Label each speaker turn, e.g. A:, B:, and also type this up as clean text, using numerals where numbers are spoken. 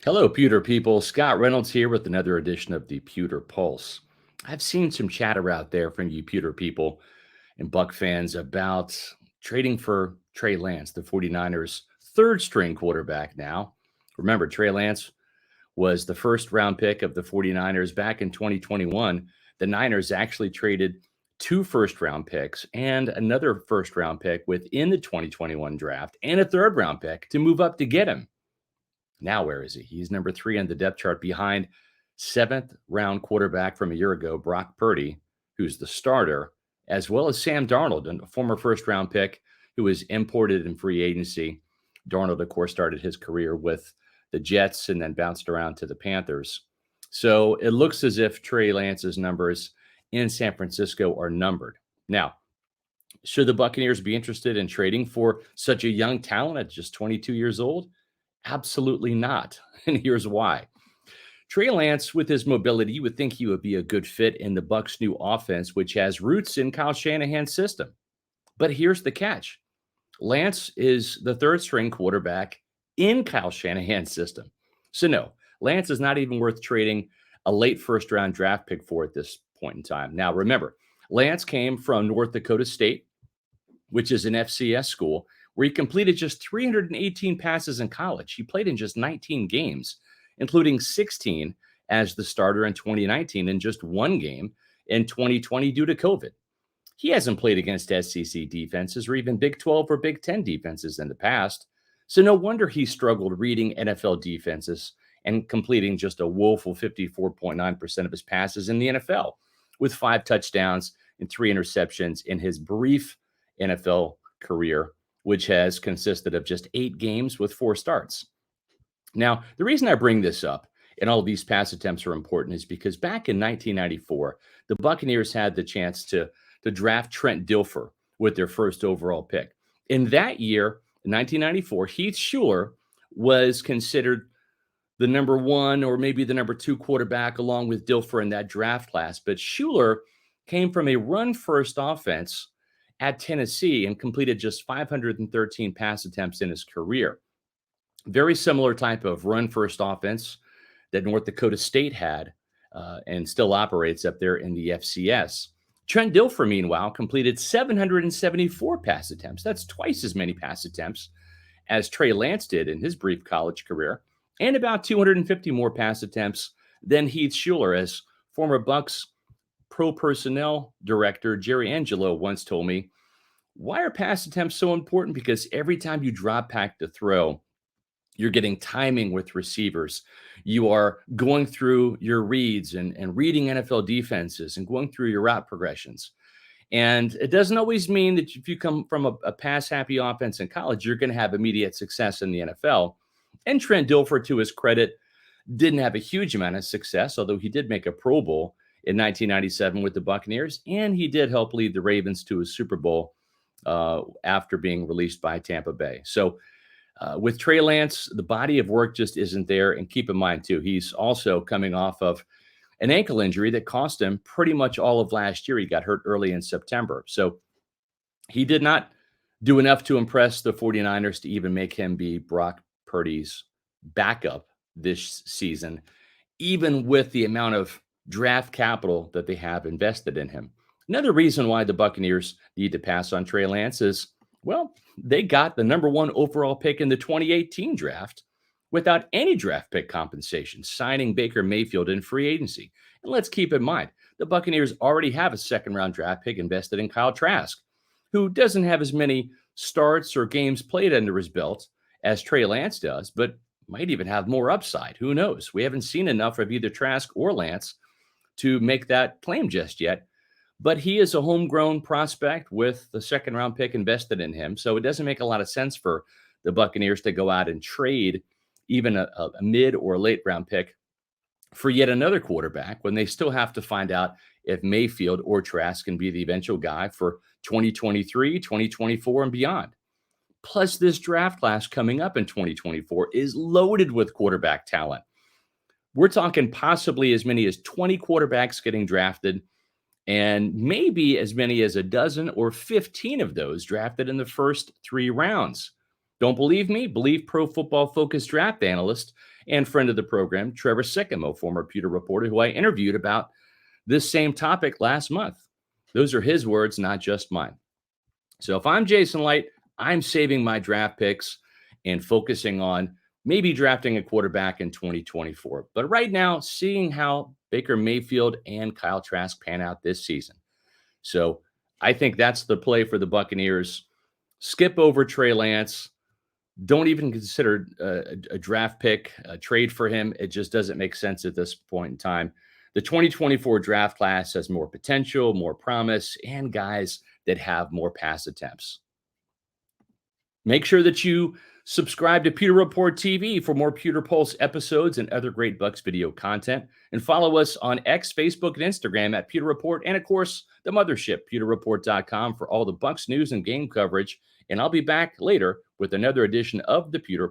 A: Hello, Pewter people. Scott Reynolds here with another edition of the Pewter Pulse. I've seen some chatter out there from you Pewter people and Buck fans about trading for Trey Lance, the 49ers' third string quarterback now. Remember, Trey Lance was the first round pick of the 49ers back in 2021. The Niners actually traded two first round picks and another first round pick within the 2021 draft and a third round pick to move up to get him. Now, where is he? He's number three on the depth chart behind seventh round quarterback from a year ago, Brock Purdy, who's the starter, as well as Sam Darnold, a former first round pick who was imported in free agency. Darnold, of course, started his career with the Jets and then bounced around to the Panthers. So it looks as if Trey Lance's numbers in San Francisco are numbered. Now, should the Buccaneers be interested in trading for such a young talent at just 22 years old? Absolutely not. And here's why. Trey Lance, with his mobility, you would think he would be a good fit in the Bucs' new offense, which has roots in Kyle Shanahan's system. But here's the catch. Lance is the third string quarterback in Kyle Shanahan's system. So no, Lance is not even worth trading a late first round draft pick for at this point in time. Now, remember, Lance came from North Dakota State, which is an FCS school, where he completed just 318 passes in college. He played in just 19 games, including 16 as the starter in 2019 and just one game in 2020 due to COVID. He hasn't played against SEC defenses or even Big 12 or Big 10 defenses in the past. So no wonder he struggled reading NFL defenses and completing just a woeful 54.9% of his passes in the NFL, with 5 touchdowns and 3 interceptions in his brief NFL career, which has consisted of just 8 games with 4 starts. Now, the reason I bring this up and all these pass attempts are important is because back in 1994, the Buccaneers had the chance to draft Trent Dilfer with their first overall pick. In that year, in 1994, Heath Shuler was considered the number one or maybe the number two quarterback along with Dilfer in that draft class. But Shuler came from a run-first offense at Tennessee and completed just 513 pass attempts in his career. Very similar type of run-first offense that North Dakota State had and still operates up there in the FCS. Trent Dilfer, meanwhile, completed 774 pass attempts. That's twice as many pass attempts as Trey Lance did in his brief college career, and about 250 more pass attempts than Heath Shuler, as former Bucs pro personnel director Jerry Angelo once told me. Why are pass attempts so important? Because every time you drop back to throw, you're getting timing with receivers. You are going through your reads and reading NFL defenses and going through your route progressions. And it doesn't always mean that if you come from a pass-happy offense in college, you're going to have immediate success in the NFL. And Trent Dilfer, to his credit, didn't have a huge amount of success, although he did make a Pro Bowl in 1997 with the Buccaneers, and he did help lead the Ravens to a Super Bowl after being released by Tampa Bay. So with Trey Lance, the body of work just isn't there. And keep in mind, too, he's also coming off of an ankle injury that cost him pretty much all of last year. He got hurt early in September. So he did not do enough to impress the 49ers to even make him be Brock Purdy's backup this season, even with the amount of draft capital that they have invested in him. Another reason why the Buccaneers need to pass on Trey Lance is, well, they got the number one overall pick in the 2018 draft without any draft pick compensation, signing Baker Mayfield in free agency. And let's keep in mind, the Buccaneers already have a second-round draft pick invested in Kyle Trask, who doesn't have as many starts or games played under his belt as Trey Lance does, but might even have more upside. Who knows? We haven't seen enough of either Trask or Lance to make that claim just yet. But he is a homegrown prospect with the second-round pick invested in him. So it doesn't make a lot of sense for the Buccaneers to go out and trade even a mid or late round pick for yet another quarterback when they still have to find out if Mayfield or Trask can be the eventual guy for 2023, 2024, and beyond. Plus, this draft class coming up in 2024 is loaded with quarterback talent. We're talking possibly as many as 20 quarterbacks getting drafted, and maybe as many as a dozen or 15 of those drafted in the first 3 rounds. Don't believe me? Believe Pro Football Focus draft analyst and friend of the program, Trevor Sycamore, former Pewter reporter, who I interviewed about this same topic last month. Those are his words, not just mine. So if I'm Jason Light, I'm saving my draft picks and focusing on maybe drafting a quarterback in 2024. But right now, seeing how Baker Mayfield and Kyle Trask pan out this season. So I think that's the play for the Buccaneers. Skip over Trey Lance. Don't even consider a draft pick, a trade for him. It just doesn't make sense at this point in time. The 2024 draft class has more potential, more promise, and guys that have more pass attempts. Make sure that you subscribe to Pewter Report TV for more Pewter Pulse episodes and other great Bucs video content. And follow us on X, Facebook, and Instagram at Pewter Report. And of course, the mothership, pewterreport.com, for all the Bucs news and game coverage. And I'll be back later with another edition of the Pewter